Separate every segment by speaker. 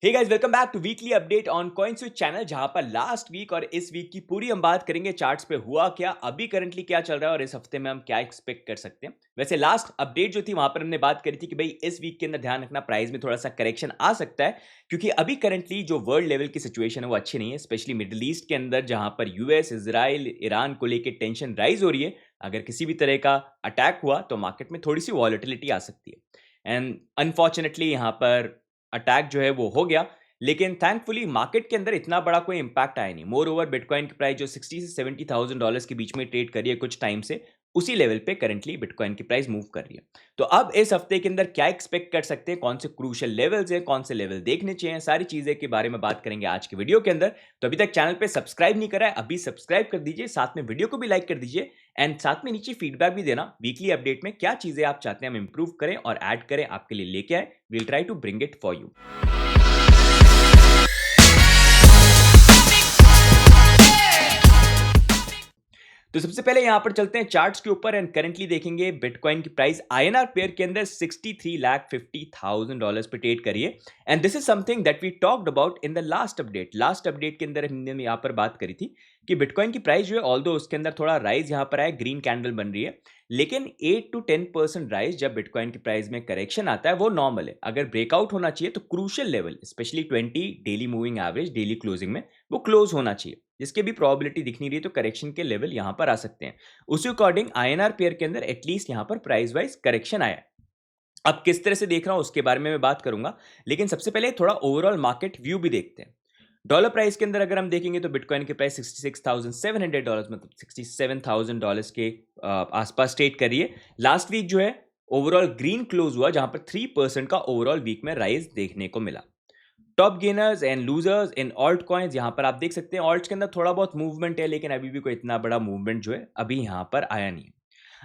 Speaker 1: Hey guys, welcome back to weekly update on CoinSwitch channel, जहां पर last week और इस वीक की पूरी हम बात करेंगे चार्ट्स पे हुआ क्या, अभी करंटली क्या चल रहा है और इस हफ्ते में हम क्या एक्सपेक्ट कर सकते हैं। वैसे लास्ट अपडेट जो थी वहां पर हमने बात करी थी कि भाई इस वीक के अंदर ध्यान रखना, प्राइस में थोड़ा सा करेक्शन आ सकता है, क्योंकि अभी करंटली जो वर्ल्ड लेवल की सिचुएशन है वो अच्छी नहीं है, स्पेशली मिडिल ईस्ट के अंदर जहां पर यूएस, इसराइल, ईरान को लेकर टेंशन राइज हो रही है। अगर किसी भी तरह का अटैक हुआ तो मार्केट में थोड़ी सी वॉलेटिलिटी आ सकती है एंड अनफॉर्चुनेटली यहाँ पर अटैक जो है वो हो गया, लेकिन थैंकफुली मार्केट के अंदर इतना बड़ा कोई इंपैक्ट आया नहीं। मोर ओवर बिटकॉइन की प्राइस जो 60 से 70,000 डॉलर्स के बीच में ट्रेड कर रही है कुछ टाइम से, उसी लेवल पे करंटली बिटकॉइन की प्राइस मूव कर रही है। तो अब इस हफ्ते के अंदर क्या एक्सपेक्ट कर सकते हैं, कौन से क्रूशियल लेवल्स हैं, कौन से लेवल देखने चाहिए, सारी चीजें के बारे में बात करेंगे आज के वीडियो के अंदर। तो अभी तक चैनल पे सब्सक्राइब नहीं करा है, अभी सब्सक्राइब कर दीजिए, साथ में वीडियो को भी लाइक कर दीजिए एंड साथ में नीचे फीडबैक भी देना, वीकली अपडेट में क्या चीजें आप चाहते हैं हम इंप्रूव करें और ऐड करें आपके लिए लेके आए। Will try to bring it for you. तो सबसे पहले यहां पर चलते हैं चार्ट्स के ऊपर एंड करेंटली देखेंगे बिटकॉइन की प्राइस आईएनआर पेयर के अंदर 63,50,000 डॉलर्स पे ट्रेड करिए। And this is something that we talked about in the last update के अंदर हमने यहां पर बात करी थी कि बिटकॉइन की प्राइस जो है, ऑल्दो उसके अंदर थोड़ा राइज यहां पर आया, ग्रीन कैंडल बन रही है, लेकिन 8 to 10% राइज जब बिटकॉइन की प्राइस में करेक्शन आता है वो नॉर्मल है। अगर ब्रेकआउट होना चाहिए तो crucial level specially 20 daily moving average daily closing में वो क्लोज होना चाहिए, जिसके भी प्रोबेबिलिटी दिख नहीं रही, तो करेक्शन के लेवल यहां पर आ सकते हैं। उसी अकॉर्डिंग आईएनआर पेयर के अंदर एटलीस्ट यहां पर प्राइस वाइज करेक्शन आया है। अब किस तरह से देख रहा हूं उसके बारे में मैं बात करूंगा, लेकिन सबसे पहले थोड़ा ओवरऑल मार्केट व्यू भी देखते हैं। डॉलर प्राइस के अंदर अगर हम देखेंगे तो बिटकॉइन के प्राइस $66,700, मतलब $67,000 के आसपास ट्रेड कर रही है। लास्ट वीक जो है ओवरऑल ग्रीन क्लोज हुआ, जहां पर 3% का ओवरऑल वीक में राइज देखने को मिला। Top gainers and losers in alt coins यहां पर आप देख सकते हैं। ऑल्ट्स के अंदर थोड़ा बहुत मूवमेंट है, लेकिन अभी भी कोई इतना बड़ा मूवमेंट जो है अभी यहां पर आया नहीं है।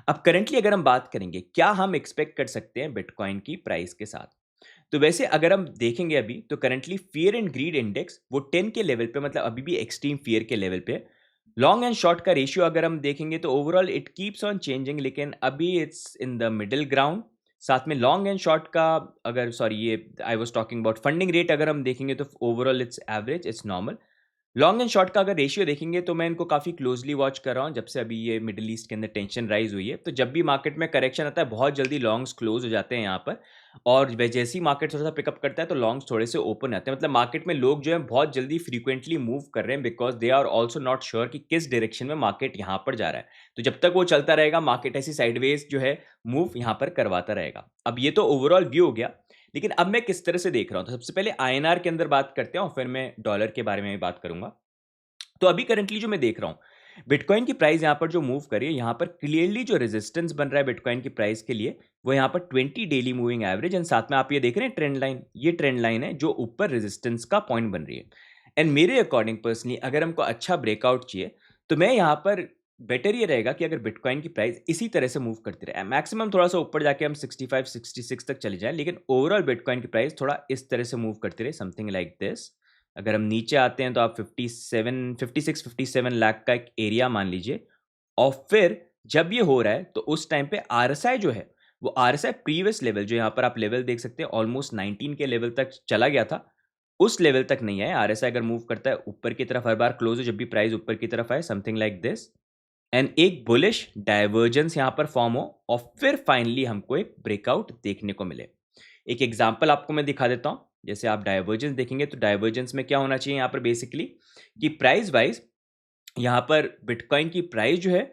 Speaker 1: अब करंटली अगर हम बात करेंगे क्या हम एक्सपेक्ट कर सकते हैं बिटकॉइन की प्राइस के साथ, तो वैसे अगर हम देखेंगे अभी तो currently fear and greed index वो 10 के लेवल पे, मतलब अभी भी एक्सट्रीम फियर के लेवल पे। लॉन्ग एंड शॉर्ट का रेशियो अगर हम देखेंगे तो overall it keeps on changing, लेकिन अभी it's in the middle ground. साथ में लॉन्ग एंड शॉर्ट का, अगर सॉरी ये I was talking about funding rate, अगर हम देखेंगे तो overall it's average, it's normal. Long and short का अगर रेशियो देखेंगे तो मैं इनको काफ़ी क्लोजली वॉच कर रहा हूँ जब से अभी ये मिडिल ईस्ट के अंदर टेंशन राइज हुई है। तो जब भी मार्केट में करेक्शन आता है बहुत जल्दी लॉन्ग्स क्लोज हो जाते हैं यहाँ पर, और जैसे ही मार्केट थोड़ा सा पिकअप करता है तो लॉन्ग्स थोड़े से ओपन आते हैं। मतलब मार्केट में लोग जो है बहुत जल्दी फ्रीक्वेंटली मूव कर रहे हैं, because they are also not sure कि किस डायरेक्शन में मार्केट यहाँ पर जा रहा है। तो जब तक वो चलता रहेगा मार्केट ऐसी साइडवेज जो है मूव यहाँ पर करवाता रहेगा। अब ये तो ओवरऑल व्यू हो गया, लेकिन अब मैं किस तरह से देख रहा हूँ, तो सबसे पहले आईएनआर के अंदर बात करते हैं और फिर मैं डॉलर के बारे में भी बात करूंगा। तो अभी करंटली जो मैं देख रहा हूं, बिटकॉइन की प्राइस यहां पर जो मूव कर रही है, यहां पर क्लियरली जो रेजिस्टेंस बन रहा है बिटकॉइन की प्राइस के लिए, वो यहां पर 20 डेली मूविंग एवरेज एंड साथ में आप ये देख रहे हैं ट्रेंड लाइन, ये ट्रेंड लाइन है जो ऊपर रेजिस्टेंस का पॉइंट बन रही है। एंड मेरे अकॉर्डिंग पर्सनली अगर हमको अच्छा ब्रेकआउट चाहिए तो मैं यहां पर बेटर ये रहेगा कि अगर बिटकॉइन की प्राइस इसी तरह से मूव करती रहे, मैक्सिमम थोड़ा सा ऊपर जाके हम 65 66 तक चले जाएं, लेकिन ओवरऑल बिटकॉइन की प्राइस थोड़ा इस तरह से मूव करती रहे, समथिंग लाइक दिस। अगर हम नीचे आते हैं तो आप 57 लाख का एक एरिया मान लीजिए, और फिर जब ये हो रहा है तो उस टाइम पे आरएसआई जो है, वो आरएसआई प्रीवियस लेवल जो यहाँ पर आप लेवल देख सकते हैं ऑलमोस्ट 19 के लेवल तक चला गया था, उस लेवल तक नहीं है। आरएसआई अगर मूव करता है ऊपर की तरफ हर बार क्लोज हो जब भी प्राइस ऊपर की तरफ आए, समथिंग लाइक दिस, एंड एक बुलिश डाइवर्जेंस यहाँ पर फॉर्म हो और फिर फाइनली हमको एक ब्रेकआउट देखने को मिले। एक एग्जांपल आपको मैं दिखा देता हूं। जैसे आप डाइवर्जेंस देखेंगे तो डाइवर्जेंस में क्या होना चाहिए यहाँ पर बेसिकली, कि प्राइस वाइज यहाँ पर बिटकॉइन की प्राइस जो है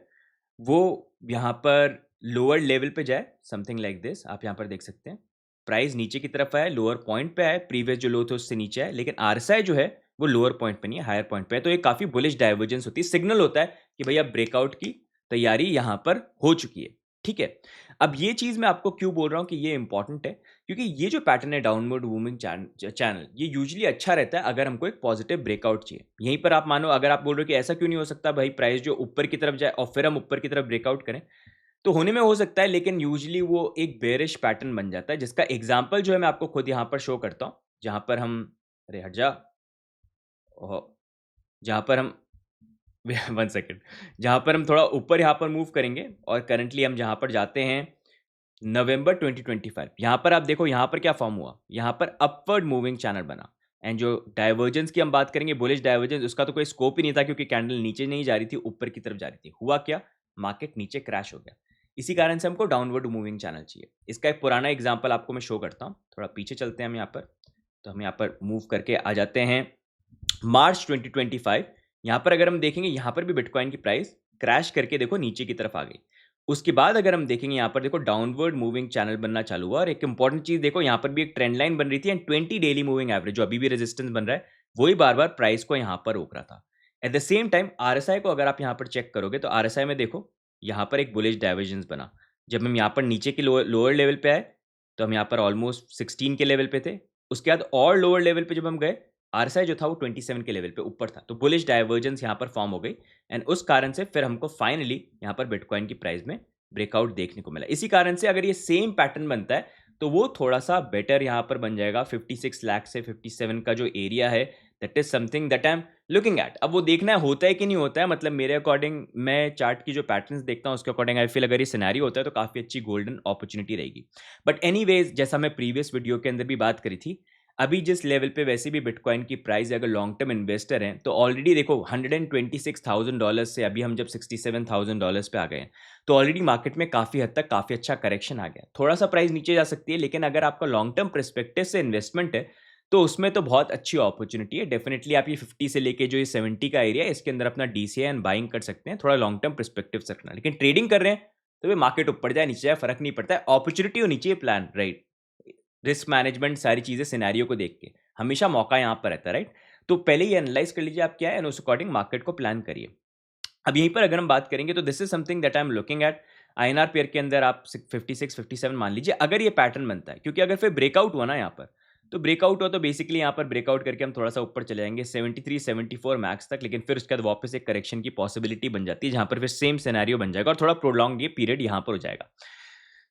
Speaker 1: वो यहाँ पर लोअर लेवल पे जाए, समथिंग लाइक दिस। आप यहाँ पर देख सकते हैं प्राइस नीचे की तरफ आए, लोअर पॉइंट पे आए, प्रीवियस जो लो थे उससे नीचे आए, लेकिन आरएसआई जो है वो लोअर पॉइंट पे नहीं है, हायर पॉइंट पे है। तो एक काफी बुलिश डाइवर्जेंस होती है, सिग्नल होता है कि भैया ब्रेकआउट की तैयारी यहाँ पर हो चुकी है। ठीक है, अब ये चीज मैं आपको क्यों बोल रहा हूँ कि ये इंपॉर्टेंट है, क्योंकि ये जो पैटर्न है डाउनवर्ड मूविंग चैनल, ये यूजुअली अच्छा रहता है अगर हमको एक पॉजिटिव ब्रेकआउट चाहिए। यहीं पर आप मानो, अगर आप बोल रहे हो कि ऐसा क्यों नहीं हो सकता भाई, प्राइस जो ऊपर की तरफ जाए और फिर हम ऊपर की तरफ ब्रेकआउट करें, तो होने में हो सकता है, लेकिन यूजुअली वो एक बेरिश पैटर्न बन जाता है, जिसका एग्जांपल जो है मैं आपको खुद यहाँ पर शो करता हूँ। जहाँ पर हम, अरे हट जा, ओहो, जहाँ पर हम 1 सेकेंड, जहाँ पर हम थोड़ा ऊपर यहाँ पर मूव करेंगे और करंटली हम जहाँ पर जाते हैं नवंबर 2025, यहाँ पर आप देखो यहाँ पर क्या फॉर्म हुआ, यहाँ पर अपवर्ड मूविंग चैनल बना। एंड जो डाइवर्जेंस की हम बात करेंगे, बुलिश डाइवर्जेंस, उसका तो कोई स्कोप ही नहीं था क्योंकि कैंडल नीचे नहीं जा रही थी, ऊपर की तरफ जा रही थी। हुआ क्या, मार्केट नीचे क्रैश हो गया। इसी कारण से हमको डाउनवर्ड मूविंग चैनल चाहिए। इसका एक पुराना एग्जांपल आपको मैं शो करता हूँ। थोड़ा पीछे चलते हैं हम यहाँ पर, तो हम यहाँ पर मूव करके आ जाते हैं मार्च 2025। यहाँ पर अगर हम देखेंगे, यहाँ पर भी बिटकॉइन की प्राइस क्रैश करके देखो नीचे की तरफ आ गई। उसके बाद अगर हम देखेंगे यहाँ पर देखो डाउनवर्ड मूविंग चैनल बनना चालू हुआ, और एक इंपॉर्टेंट चीज देखो, यहाँ पर भी एक ट्रेंड लाइन बन रही थी एंड 20 डेली मूविंग एवरेज जो अभी भी रेजिस्टेंस बन रहा है, वही बार बार प्राइस को यहाँ पर रोक रहा था। At the same time RSI को अगर आप यहाँ पर चेक करोगे तो आरएसआई में देखो यहाँ पर एक बुलिश डाइवर्जेंस बना। जब हम यहाँ पर नीचे के लोअर लेवल पे आए तो हम यहाँ पर ऑलमोस्ट 16 के लेवल पे थे। उसके बाद और लोअर लेवल पे जब हम गए, आरएसआई जो था वो 27 के लेवल पे ऊपर था, तो बुलिश डाइवर्जेंस यहाँ पर फॉर्म हो गई एंड उस कारण से फिर हमको फाइनली यहाँ पर बिटकॉइन की प्राइस में ब्रेकआउट देखने को मिला। इसी कारण से अगर ये सेम पैटर्न बनता है तो वो थोड़ा सा बेटर यहाँ पर बन जाएगा। 56 लाख से 57 का जो एरिया है, that is something that I am looking at. अब वो देखना है होता है कि नहीं होता है, मतलब मेरे अकॉर्डिंग, मैं चार्ट की जो पैटर्न्स देखता हूँ उसके अकॉर्डिंग आई फील अगर ये सिनेरियो होता है तो काफ़ी अच्छी गोल्डन अपॉर्चुनिटी रहेगी। बट एनीवेज, जैसा मैं प्रीवियस वीडियो के अंदर भी बात करी थी, अभी जिस लेवल पे वैसे भी बिटकॉइन की प्राइस, अगर लॉन्ग टर्म इन्वेस्टर हैं तो ऑलरेडी देखो $126,000 से अभी हम जब $67,000 पे आ गए हैं, तो ऑलरेडी मार्केट में काफ़ी हद तक काफ़ी अच्छा करेक्शन आ गया। थोड़ा सा प्राइस नीचे जा सकती है, लेकिन अगर आपका लॉन्ग टर्म परस्पेक्टिव से इन्वेस्टमेंट है तो उसमें तो बहुत अच्छी अपॉर्चुनिटी है। डेफिनेटली आप ये 50 से लेके जो ये 70 का एरिया है, इसके अंदर अपना डीसीए एंड बाइंग कर सकते हैं, थोड़ा लॉन्ग टर्म परस्पेक्टिव से रखना। लेकिन ट्रेडिंग कर रहे हैं तो वे मार्केट ऊपर जाए नीचे जाए फर्क नहीं पड़ता है, अपॉर्चुनिटी होनी चाहिए, प्लान राइट, रिस्क मैनेजमेंट, सारी चीज़ें सिनेरियो को देख के हमेशा मौका यहाँ पर रहता है, राइट। तो पहले ये एनालाइज कर लीजिए आप क्या है एंड उस अकॉर्डिंग मार्केट को प्लान करिए। अब यहीं पर अगर हम बात करेंगे तो this is something that I am looking at. INR pair के अंदर आप 56 57 मान लीजिए, अगर ये पैटर्न बनता है, क्योंकि अगर फिर ब्रेकआउट हुआ ना यहाँ पर, तो ब्रेकआउट हुआ तो बेसिकली यहाँ पर ब्रेकआउट करके हम थोड़ा सा ऊपर चले जाएंगे 73 74 मैक्स तक, लेकिन फिर उसके बाद वापस एक करेक्शन की पॉसिबिलिटी बन जाती है जहाँ पर फिर सेम सिनेरियो बन जाएगा और थोड़ा प्रोलॉन्ग ये पीरियड यहाँ पर हो जाएगा।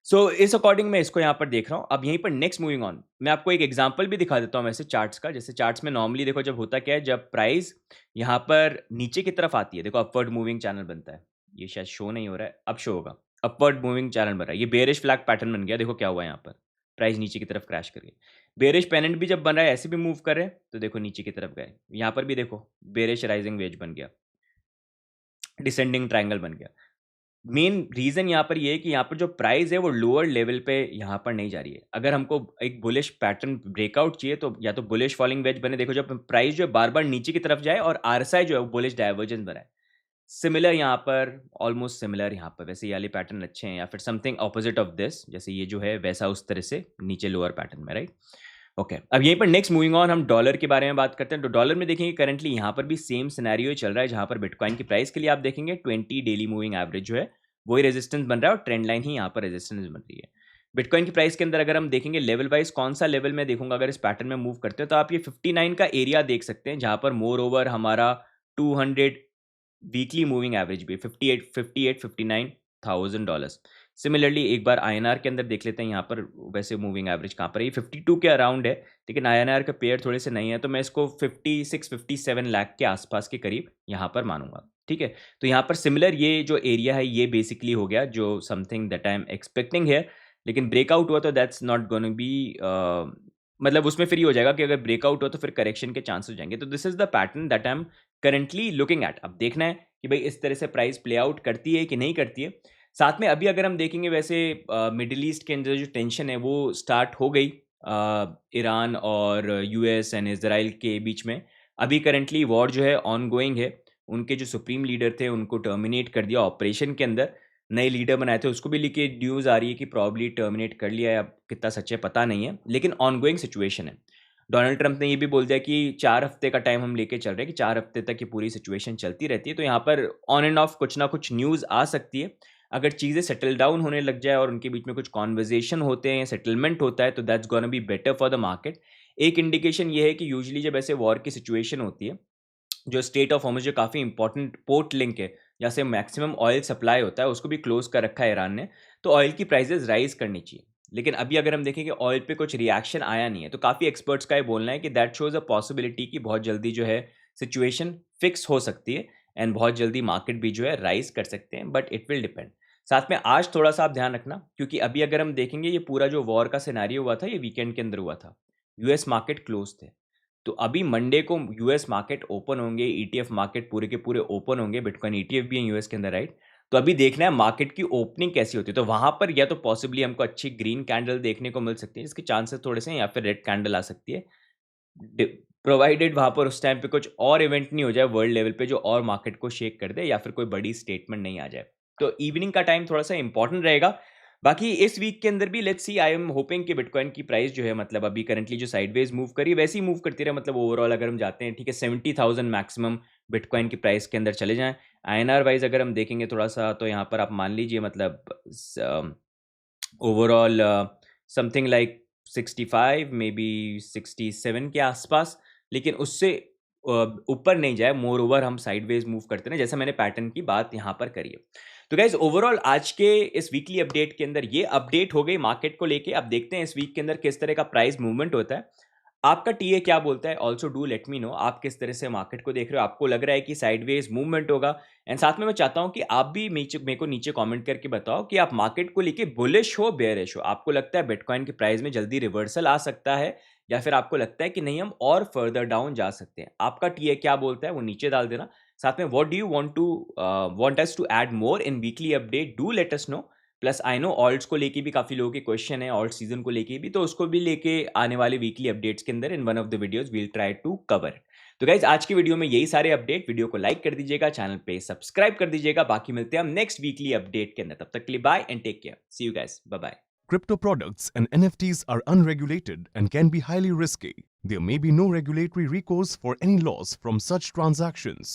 Speaker 1: सो इस अकॉर्डिंग मैं इसको यहाँ पर देख रहा हूँ। अब यहीं पर नेक्स्ट मूविंग ऑन, मैं आपको एक एग्जांपल भी दिखा देता हूँ वैसे चार्ट्स का। जैसे चार्ट्स में नॉर्मली देखो जब होता क्या है, जब प्राइस यहाँ पर नीचे की तरफ आती है, देखो अपवर्ड मूविंग चैनल बनता है। ये शायद शो नहीं हो रहा है, अब शो होगा। अपवर्ड मूविंग चैनल बन रहा है, ये बेरिश फ्लैग पैटर्न बन गया। देखो क्या हुआ यहाँ पर, प्राइस नीचे की तरफ क्रैश कर गई। बेरिश पेनेंट भी जब बन रहा है, ऐसे भी मूव कर रहे हैं तो देखो नीचे की तरफ गए। यहाँ पर भी देखो बेरिश राइजिंग वेज बन गया, डिसेंडिंग ट्रायंगल बन गया। मेन रीजन यहाँ पर ये है कि यहाँ पर जो प्राइस है वो लोअर लेवल पे यहाँ पर नहीं जा रही है। अगर हमको एक बुलिश पैटर्न ब्रेकआउट चाहिए तो या तो बुलिश फॉलिंग वेज बने, देखो जब प्राइस जो है बार बार नीचे की तरफ जाए और आरएसआई जो है वो बुलिश डाइवर्जेंस बनाए। सिमिलर यहाँ पर, ऑलमोस्ट सिमिलर यहाँ पर, वैसे ये वाले पैटर्न अच्छे हैं, या फिर समथिंग ऑपोजिट ऑफ दिस, जैसे ये जो है वैसा उस तरह से नीचे लोअर पैटर्न में, राइट। ओके, अब यहीं पर नेक्स्ट मूविंग ऑन हम डॉलर के बारे में बात करते हैं। तो डॉलर में देखेंगे करंटली यहाँ पर भी सेम सिनेरियो चल रहा है, जहाँ पर बिटकॉइन की प्राइस के लिए आप देखेंगे 20 डेली मूविंग एवरेज जो है वही रेजिस्टेंस बन रहा है और ट्रेंड लाइन ही यहाँ पर रेजिस्टेंस बन रही है। बिटकॉइन की प्राइस के अंदर अगर हम देखेंगे लेवल वाइज कौन सा लेवल में देखूंगा, अगर इस पैटर्न में मूव करते हैं तो आप ये 59 का एरिया देख सकते हैं, जहाँ पर मोर ओवर हमारा 200 वीकली मूविंग एवरेज भी 58 $59,000। सिमिलरली एक बार आईएनआर के अंदर देख लेते हैं, यहाँ पर वैसे मूविंग एवरेज कहाँ पर है, ये 52 के अराउंड है, लेकिन आईएनआर का पेयर थोड़े से नहीं है, तो मैं इसको 56-57 लाख के आसपास के करीब यहाँ पर मानूंगा। ठीक है, तो यहाँ पर सिमिलर ये जो एरिया है ये बेसिकली हो गया जो something that I am expecting है। लेकिन ब्रेकआउट हुआ तो दैट्स नॉट गोना बी, मतलब उसमें फिर ये हो जाएगा कि अगर ब्रेकआउट हो तो फिर करेक्शन के चांस हो जाएंगे। तो this is the pattern that I am currently looking at. अब देखना है कि भाई इस तरह से प्राइस प्ले आउट करती है कि नहीं करती है। साथ में अभी अगर हम देखेंगे वैसे मिडिल ईस्ट के अंदर जो टेंशन है वो स्टार्ट हो गई ईरान और यूएस एंड इसराइल के बीच में। अभी करंटली वॉर जो है ऑन गोइंग है। उनके जो सुप्रीम लीडर थे उनको टर्मिनेट कर दिया ऑपरेशन के अंदर, नए लीडर बनाए थे, उसको भी लेके न्यूज़ आ रही है कि प्रॉब्ली टर्मिनेट कर लिया है। अब कितना सच है पता नहीं है, लेकिन ऑन गोइंग सिचुएशन है। डोनाल्ड ट्रंप ने ये भी बोल दिया कि 4 हफ्ते का टाइम हम लेके चल रहे हैं, कि 4 हफ्ते तक ये पूरी सिचुएशन चलती रहती है। तो यहाँ पर ऑन एंड ऑफ कुछ ना कुछ न्यूज़ आ सकती है। अगर चीज़ें सेटल डाउन होने लग जाए और उनके बीच में कुछ कॉन्वर्जेशन होते हैं, सेटलमेंट होता है, तो that's gonna be better for the market. एक इंडिकेशन ये है कि यूजुअली जब ऐसे वॉर की सिचुएशन होती है, जो स्टेट ऑफ हॉर्मुज़ जो काफ़ी इंपॉर्टेंट पोर्ट लिंक है, जहाँ से मैक्सिमम ऑयल सप्लाई होता है, उसको भी क्लोज कर रखा है ईरान ने, तो ऑयल की प्राइसेस राइज करनी चाहिए। लेकिन अभी अगर हम देखें कि ऑयल पे कुछ रिएक्शन आया नहीं है, तो काफ़ी एक्सपर्ट्स का ये बोलना है कि दैट शोज अ पॉसिबिलिटी कि बहुत जल्दी जो है सिचुएशन फिक्स हो सकती है एंड बहुत जल्दी मार्केट भी जो है राइज कर सकते हैं, बट इट विल डिपेंड। साथ में आज थोड़ा सा आप ध्यान रखना, क्योंकि अभी अगर हम देखेंगे ये पूरा जो वॉर का सिनेरियो हुआ था ये वीकेंड के अंदर हुआ था, यूएस मार्केट क्लोज थे। तो अभी मंडे को यूएस मार्केट ओपन होंगे, ईटीएफ मार्केट पूरे के पूरे ओपन होंगे, बिटकॉइन ईटीएफ भी है यूएस के अंदर, राइट? तो अभी देखना है मार्केट की ओपनिंग कैसी होती है, तो वहां पर या तो पॉसिबली हमको अच्छी ग्रीन कैंडल देखने को मिल सकती है, जिसके चांसेस थोड़े से हैं, या फिर रेड कैंडल आ सकती है, प्रोवाइडेड वहां पर उस टाइम पे कुछ और इवेंट नहीं हो जाए वर्ल्ड लेवल पे जो और मार्केट को शेक कर दे, या फिर कोई बड़ी स्टेटमेंट नहीं आ जाए। तो इवनिंग का टाइम थोड़ा सा इंपॉर्टेंट रहेगा। बाकी इस वीक के अंदर भी let's see, I am hoping कि बिटकॉइन की प्राइस जो है, मतलब अभी करंटली जो साइडवेज मूव करी वैसे ही मूव करती रहे, मतलब ओवरऑल अगर हम जाते हैं, ठीक है, 70,000 मैक्सिमम बिटकॉइन की प्राइस के अंदर चले जाएं। आईएनआर वाइज अगर हम देखेंगे थोड़ा सा, तो यहाँ पर आप मान लीजिए मतलब overall something like 65 may be 67 के आसपास, लेकिन उससे ऊपर नहीं जाए। मोर ओवर हम साइडवेज मूव करते हैं, जैसा मैंने पैटर्न की बात यहाँ पर करी है। तो गाइज ओवरऑल आज के इस वीकली अपडेट के अंदर ये अपडेट हो गई मार्केट को लेके। अब देखते हैं इस वीक के अंदर किस तरह का प्राइस मूवमेंट होता है। आपका टीए क्या बोलता है? Also do let me know, आप किस तरह से मार्केट को देख रहे हो? आपको लग रहा है कि साइडवेज मूवमेंट होगा? एंड साथ में मैं चाहता हूं कि आप भी मेरे को नीचे कमेंट करके बताओ कि आप मार्केट को लेके बुलिश हो, बेयरिश हो। आपको लगता है बिटकॉइन की प्राइस में जल्दी रिवर्सल आ सकता है, या फिर आपको लगता है कि नहीं, हम और फर्दर डाउन जा सकते हैं? आपका टीए क्या बोलता है वो नीचे डाल देना। साथ में what do you want us to add more in weekly update, do let us know. Plus I know alts को लेके भी काफ़ी लोगों के क्वेश्चन है, ऑल्ट सीजन को लेके भी, तो उसको भी लेके आने वाले वीकली अपडेट्स के अंदर in one of the videos we'll try to cover. तो गाइज आज की वीडियो में यही सारे अपडेट, वीडियो को लाइक कर दीजिएगा, चैनल पे सब्सक्राइब कर दीजिएगा। बाकी मिलते हैं हम नेक्स्ट वीकली अपडेट के अंदर, तब तक के लिए bye and take care, see you guys, bye bye.
Speaker 2: Crypto products and NFTs are unregulated and can be highly risky. There may be no regulatory recourse for any loss from such transactions.